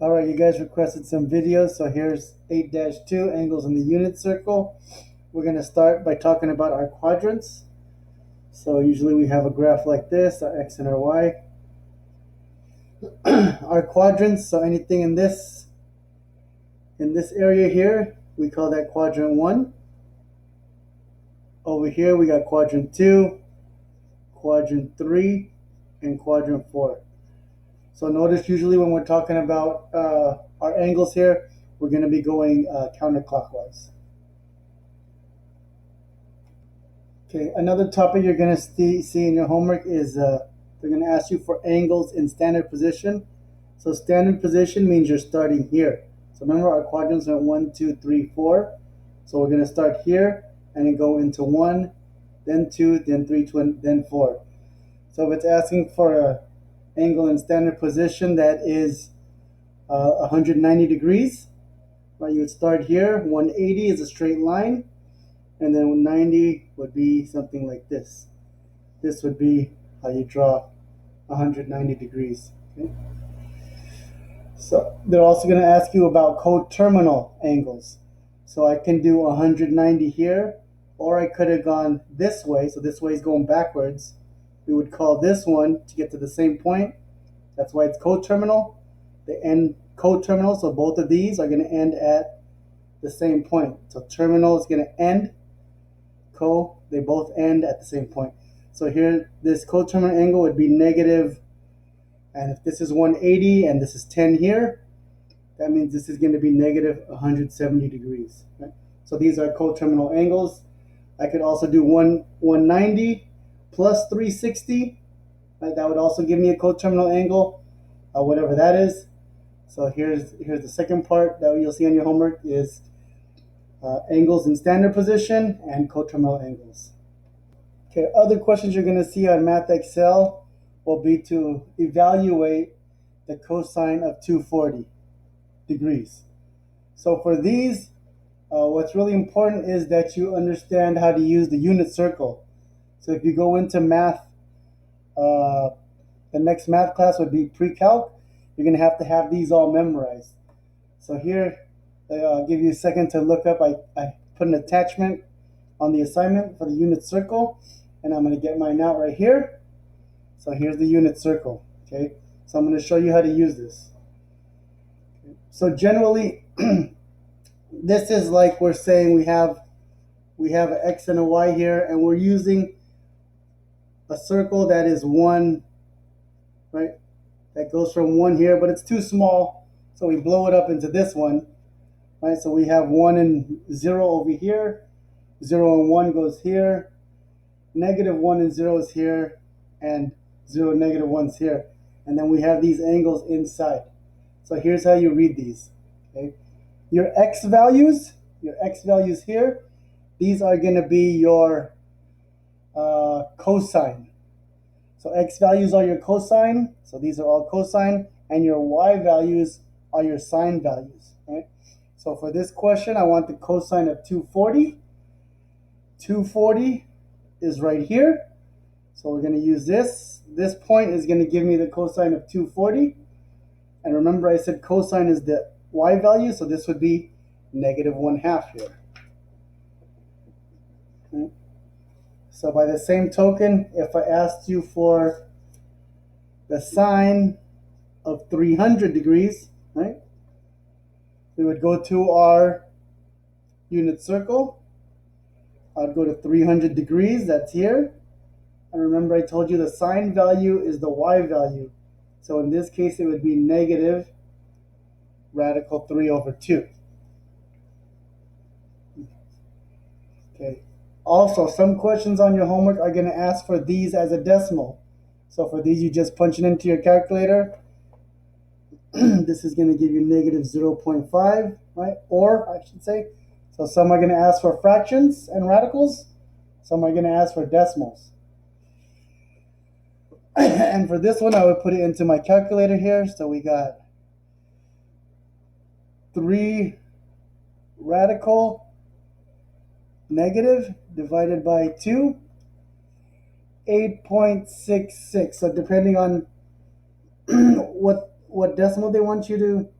All right, you guys requested some videos, so here's 8-2, angles in the unit circle. We're going to start by talking about our quadrants. So usually we have a graph like this, our x and our y. Our quadrants, so anything in this area here, we call that quadrant 1. Over here we got quadrant 2, quadrant 3, and quadrant 4. So notice usually when we're talking about our angles here, we're going to be going counterclockwise. Okay, another topic you're going to see in your homework is they're going to ask you for angles in standard position. So standard position means you're starting here. So remember our quadrants are 1, 2, 3, 4. So we're going to start here and then go into 1, then 2, then 3, then 4. So if it's asking for an angle in standard position that is 190 degrees, right, you would start here. 180 is a straight line, and then 90 would be something like this. This would be how you draw 190 degrees. Okay? So they're also going to ask you about coterminal angles. So I can do 190 here, or I could have gone this way. So this way is going backwards. We would call this one to get to the same point. That's why it's coterminal. They end coterminal, so both of these are going to end at the same point. So terminal is going to end, they both end at the same point. So here, this coterminal angle would be negative, and if this is 180 and this is 10 here, that means this is going to be negative 170 degrees. Right? So these are coterminal angles. I could also do 190 plus 360. Right? That would also give me a coterminal angle, whatever that is. So here's the second part that you'll see on your homework is angles in standard position and coterminal angles. Okay, other questions you're going to see on Math Excel will be to evaluate the cosine of 240 degrees. So for these, what's really important is that you understand how to use the unit circle. So if you go into math, the next math class would be pre-calc. You're going to have these all memorized. So here, I'll give you a second to look up. I put an attachment on the assignment for the unit circle, and I'm going to get mine out right here. So here's the unit circle. Okay, so I'm going to show you how to use this. Okay. So generally, this is like we're saying we have an x and a y here, and we're using a circle that is 1, right? That goes from 1 here, but it's too small, so we blow it up into this one. Right, so we have 1 and 0 over here, 0 and 1 goes here, negative 1 and 0 is here, and 0 and negative 1 is here. And then we have these angles inside. So here's how you read these. Okay? Your x values here, these are going to be your cosine. So x values are your cosine, so these are all cosine, and your y values are your sine values. Right? So for this question, I want the cosine of 240. 240 is right here. So we're going to use this. This point is going to give me the cosine of 240. And remember I said cosine is the y value, so this would be negative 1/2 here. Okay. So by the same token, if I asked you for the sine of 300 degrees, right? We would go to our unit circle. I'd go to 300 degrees, that's here. And remember I told you the sine value is the y value. So in this case it would be negative radical 3 over 2. Okay. Also, some questions on your homework are going to ask for these as a decimal. So for these, you just punch it into your calculator. This is going to give you negative 0.5, right? Or, I should say, so some are going to ask for fractions and radicals. Some are going to ask for decimals. And for this one, I would put it into my calculator here. So we got 3 radical negative divided by 2, 8.66. So depending on what decimal they want you to